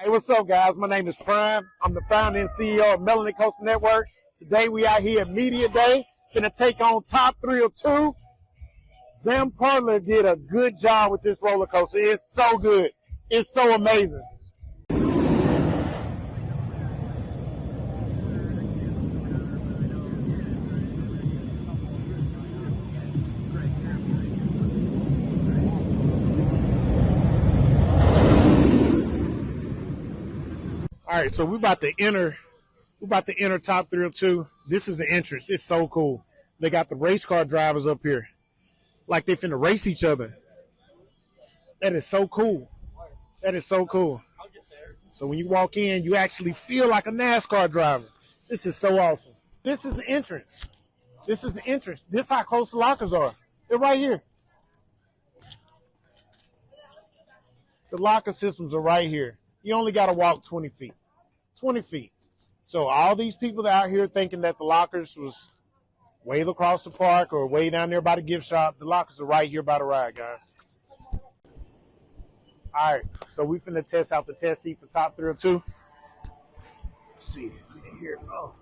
Hey, what's up, guys? My name is Prime. I'm the founder and CEO of Melanin Coastal Network. Today, we out here at Media Day. Gonna take on Top Thrill 2. Zam Parler did a good job with this roller coaster. It's so good. It's so amazing. All right, so we're about to enter Top Thrill 2. This is the entrance. It's so cool. They got the race car drivers up here, like they finna race each other. That is so cool. That is so cool. So when you walk in, you actually feel like a NASCAR driver. This is so awesome. This is the entrance. This is the entrance. This is how close the lockers are. They're right here. The locker systems are right here. You only got to walk 20 feet. 20 feet. So all these people out here thinking that the lockers was way across the park or way down there by the gift shop, the lockers are right here by the ride, guys. All right, so we finna test out the test seat for Top Thrill 2. Let's see here. Oh,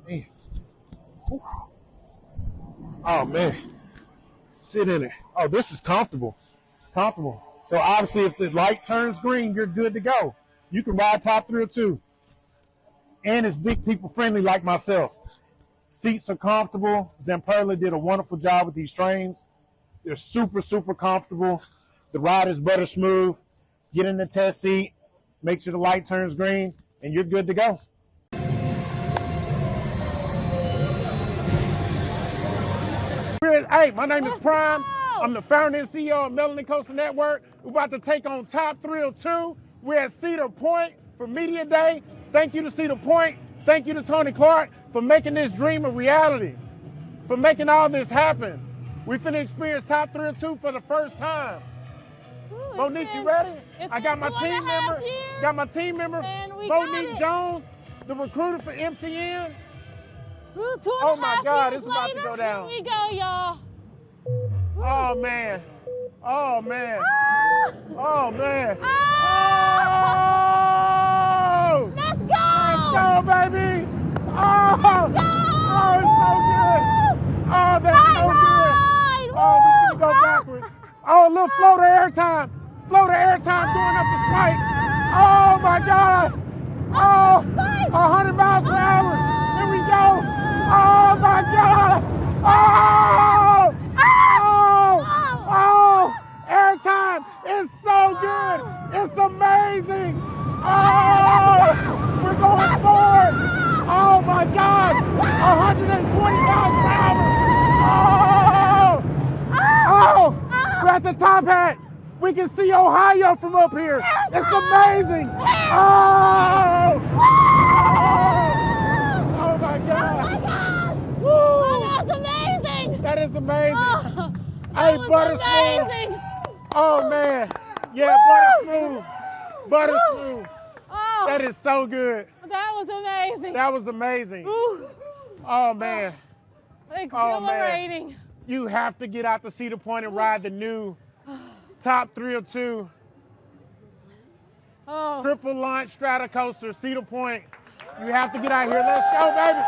man. Whew. Oh, man. Sit in it. Oh, this is comfortable. Comfortable. So obviously if the light turns green, you're good to go. You can ride Top Thrill 2. And it's big people friendly like myself. Seats are comfortable. Zamperla did a wonderful job with these trains. They're super, super comfortable. The ride is butter smooth. Get in the test seat, make sure the light turns green, and you're good to go. Hey, my name is Prime. I'm the founder and CEO of Melanin Coastal Network. We're about to take on Top Thrill 2. We're at Cedar Point for Media Day. Thank you to Cedar Point. Thank you to Tony Clark for making this dream a reality, for making all this happen. We finna experience Top Thrill 2 for the first time. Ooh, Monique, you ready? I got my team member. Got my team member, Monique Jones, the recruiter for MCN. Ooh, oh my God, it's about to go down. Here we go, y'all. Oh man. Oh man. Ah! Oh man. Ah! Oh! Let's go! Let's go, baby! Oh! Let's go! Oh, it's so good! Oh, that's so good! Oh, we can go backwards. Oh, a little floater airtime. Floater airtime going up the spike. Oh my God! Oh, 100 miles per hour. Here we go. Oh my God! Oh! Oh! Oh! Airtime is so good. It's amazing. Oh! We're going forward. Oh my God! 120 miles per hour. Oh! Oh! We're at the top hat. We can see Ohio from up here. It's amazing. Oh! Oh my God! Oh my gosh! Woo! Oh, that's amazing! That is amazing. Oh, hey, butter amazing. smooth. Oh man. Yeah, butter smooth. Butter smooth. Oh, That is so good. that was amazing. That was amazing. Ooh. Oh man. Exhilarating. You have to get out to Cedar Point and ride the new Top Thrill 2 Oh. triple launch strata coaster, Cedar Point. You have to get out here. Let's go, baby.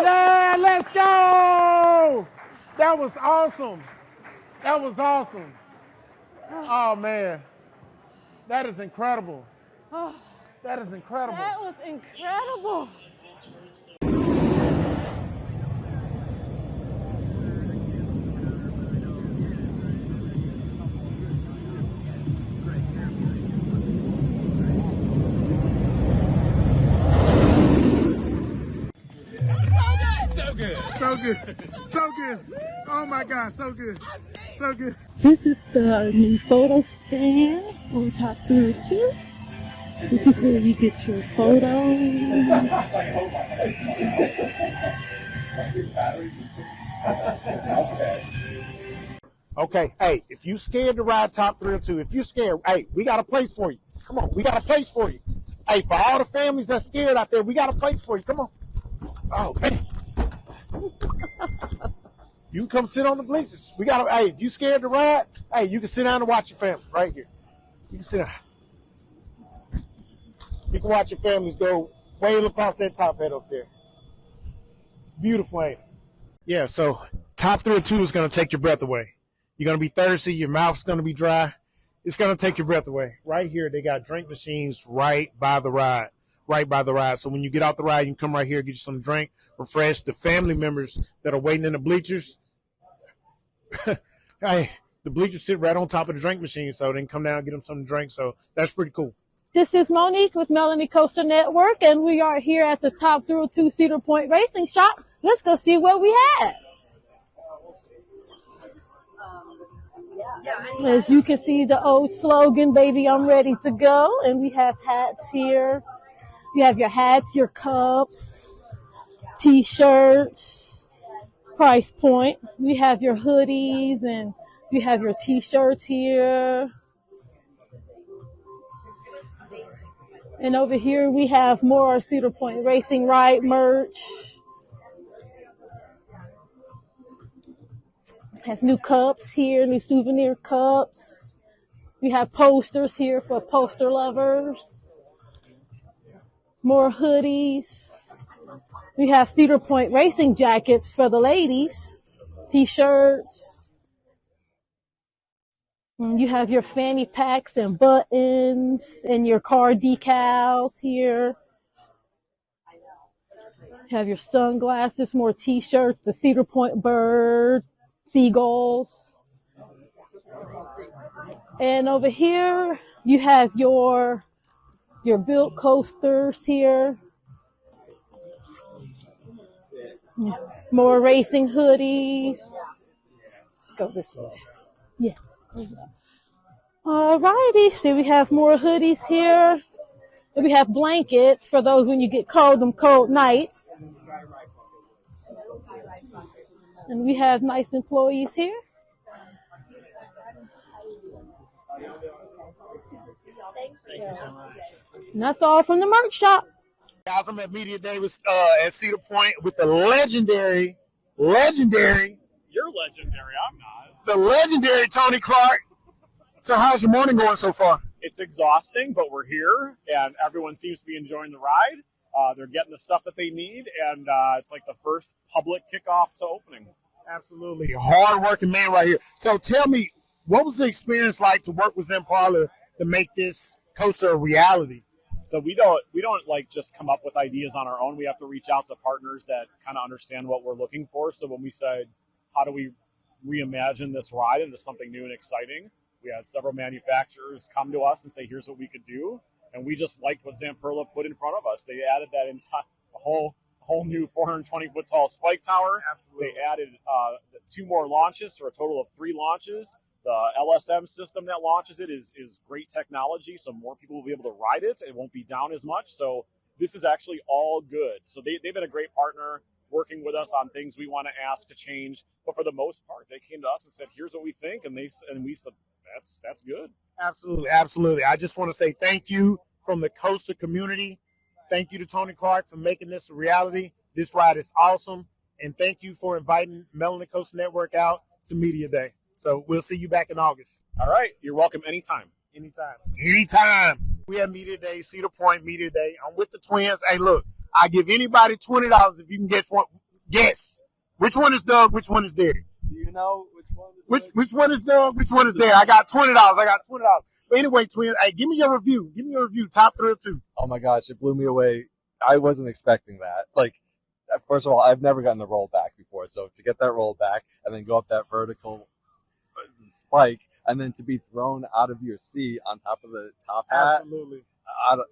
Yeah, let's go. That was awesome. That was awesome. Oh man. That is incredible. Oh, That is incredible. that was incredible. So good. So good. Oh my God, so good. So good. This is the new photo stand for Top Thrill 2. This is where you get your photos. Okay, hey, if you scared to ride Top Thrill 2, if you scared, hey, we got a place for you. Come on, we got a place for you. Hey, for all the families that's scared out there, we got a place for you. Come on. Oh, man. You can come sit on the bleachers. We got. Hey, if you scared to ride, hey, you can sit down and watch your family right here. You can sit down. You can watch your families go way across that top head up there. It's beautiful, ain't it? Yeah, so top 3 or 2 is going to take your breath away. You're going to be thirsty. Your mouth's going to be dry. It's going to take your breath away. Right here, they got drink machines right by the ride. Right by the ride. So when you get out the ride, you can come right here, get you some drink, refresh. The family members that are waiting in the bleachers, hey, the bleachers sit right on top of the drink machine, so they can come down and get them something to drink. So that's pretty cool. This is Monique with Melanin Coaster Network, and we are here at the Top Thrill 2 Cedar Point Racing Shop. Let's go see what we have. As you can see, the old slogan, "Baby, I'm ready to go." And we have hats here. You have your hats, your cups, T-shirts, price point. We have your hoodies, and you have your T-shirts here. And over here we have more Cedar Point Racing Ride merch. Have new cups here, new souvenir cups. We have posters here for poster lovers. More hoodies. We have Cedar Point Racing jackets for the ladies. T-shirts. And you have your fanny packs and buttons and your car decals here. You have your sunglasses, more T-shirts, the Cedar Point bird, seagulls. And over here, you have your built coasters here. More racing hoodies. Let's go this way. Yeah. Alrighty. So we have more hoodies here. And we have blankets for those when you get cold, them cold nights. And we have nice employees here. And that's all from the merch shop. Guys, I'm at Media Day with, at Cedar Point with the legendary. You're legendary. I'm not. The legendary Tony Clark. So how's your morning going so far? It's exhausting, but we're here, and everyone seems to be enjoying the ride. They're getting the stuff that they need, and it's like the first public kickoff to opening. Absolutely. Hard-working man right here. So tell me, what was the experience like to work with Zen Parlor to make this coaster a reality? So we don't like just come up with ideas on our own. We have to reach out to partners that kind of understand what we're looking for. So when we said, how do we reimagine this ride into something new and exciting, we had several manufacturers come to us and say, here's what we could do. And we just liked what Zamperla put in front of us. They added that entire whole new 420-foot tall spike tower. Absolutely. They added 2 more launches, so a total of 3 launches. The LSM system that launches it is great technology, so more people will be able to ride it. It won't be down as much. So this is actually all good. So they've been a great partner working with us on things we want to ask to change. But for the most part, they came to us and said, here's what we think. And we said, that's good. Absolutely. Absolutely. I just want to say thank you from the coaster community. Thank you to Tony Clark for making this a reality. This ride is awesome. And thank you for inviting Melanin Coaster Network out to Media Day. So we'll see you back in August. All right. You're welcome anytime. Anytime. We have Media Day, Cedar Point Media Day. I'm with the twins. Hey, look, I give anybody $20 if you can guess one. Guess. Which one is Doug? Which one is Derek? Do you know which one is Which one is Doug? Which one is Derek? I got $20. But anyway, twins, hey, give me your review. Top 3 or 2. Oh my gosh, it blew me away. I wasn't expecting that. Like, first of all, I've never gotten the roll back before. So to get that roll back and then go up that vertical spike and then to be thrown out of your seat on top of the top hat. Absolutely.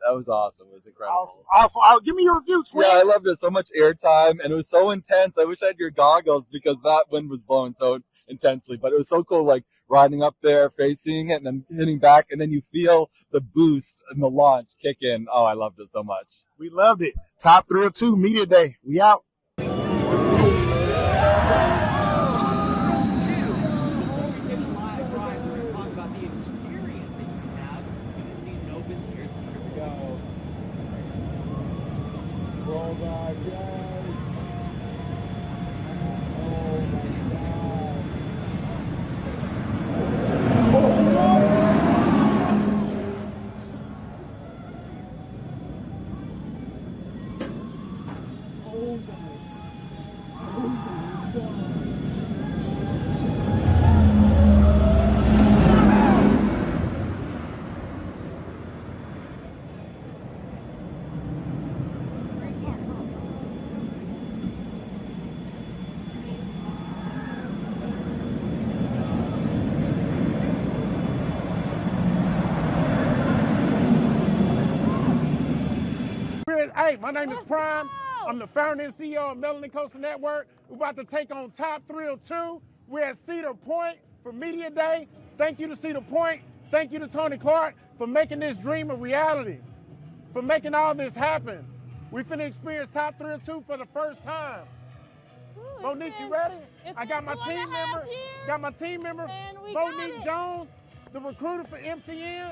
That was awesome. It was incredible. Awesome. Give me your review, twin. Yeah, I loved it. So much airtime, and it was so intense. I wish I had your goggles because that wind was blowing so intensely. But it was so cool, like riding up there, facing it, and then hitting back, and then you feel the boost and the launch kick in. Oh, I loved it so much. We loved it. Top 3 or 2, Media Day. We out. Hey, my name is Prime. I'm the founder and CEO of Melanin Coastal Network. We're about to take on Top Thrill 2. We're at Cedar Point for Media Day. Thank you to Cedar Point. Thank you to Tony Clark for making this dream a reality, for making all this happen. We finna experience Top Thrill 2 for the first time. Ooh, Monique, you ready? It's I got been my 2.5 team member. years, Got my team member, and we got Monique it. Jones, the recruiter for MCN.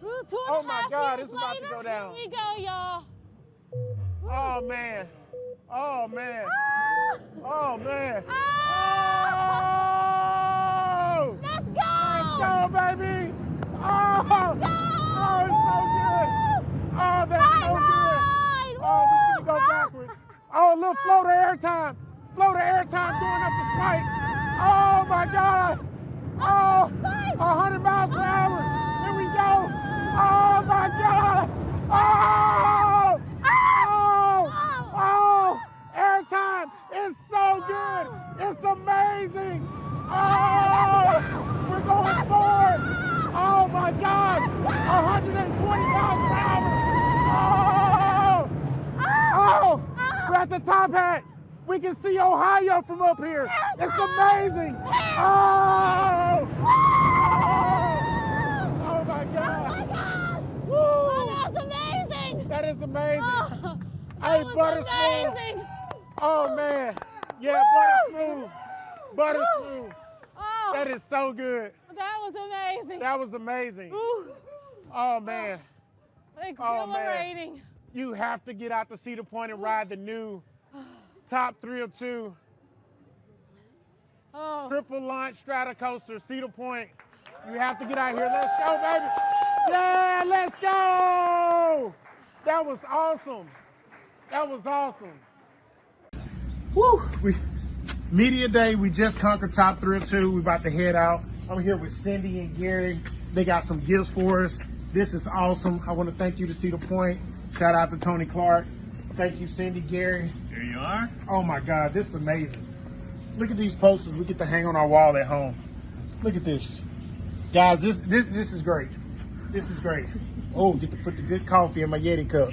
Ooh, Oh my 2.5 God, years it's about to later, go down. Here we go, y'all. Oh man. Oh man. Ah! Oh man. Ah! Oh! Let's go! Let's go, baby! Oh! Let's go! Oh, it's so good! Oh, that's so good! Ride! Oh, we can go Woo! backwards. Oh, a little floater airtime. Floater airtime going up the spike. Oh my God! Oh, 100 miles per hour. Here we go. Oh my God! Oh! Oh! Oh! Airtime! It's so good! It's amazing! Oh! We're going forward! Oh my God! 120 miles per hour! Oh! Oh! We're at the top hat! We can see Ohio from up here! It's amazing! Oh! Oh my God! Oh my gosh! Woo! Oh, that's amazing! That is amazing! Oh, Hey, that was butter smooth! amazing! Oh man! Yeah, Woo! butter smooth! Butter Woo! smooth! Oh, That is so good! that was amazing! That was amazing! Ooh, Oh man! exhilarating! You have to get out to Cedar Point and ride the new Top Thrill 2 Oh, Triple Launch Strata Coaster, Cedar Point. You have to get out here. Let's go, baby! Yeah, let's go! That was awesome. That was awesome. Woo! Media Day, we just conquered Top Thrill 2. We're about to head out. I'm here with Cindy and Gary. They got some gifts for us. This is awesome. I want to thank you to Cedar Point. Shout out to Tony Clark. Thank you, Cindy, Gary. Here you are. Oh my God, this is amazing. Look at these posters we get to hang on our wall at home. Look at this. Guys, this is great. This is great. Oh, get to put the good coffee in my Yeti cup.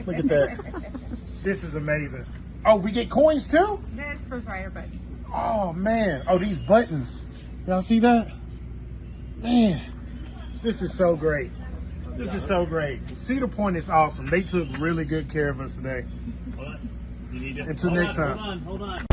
Look at that. This is amazing. Oh, we get coins too? That's for Rider buttons. Oh man. Oh, these buttons. Y'all see that? Man, this is so great. This is so great. Cedar Point is awesome. They took really good care of us today. Hold on. You need to. Until next time. Hold on.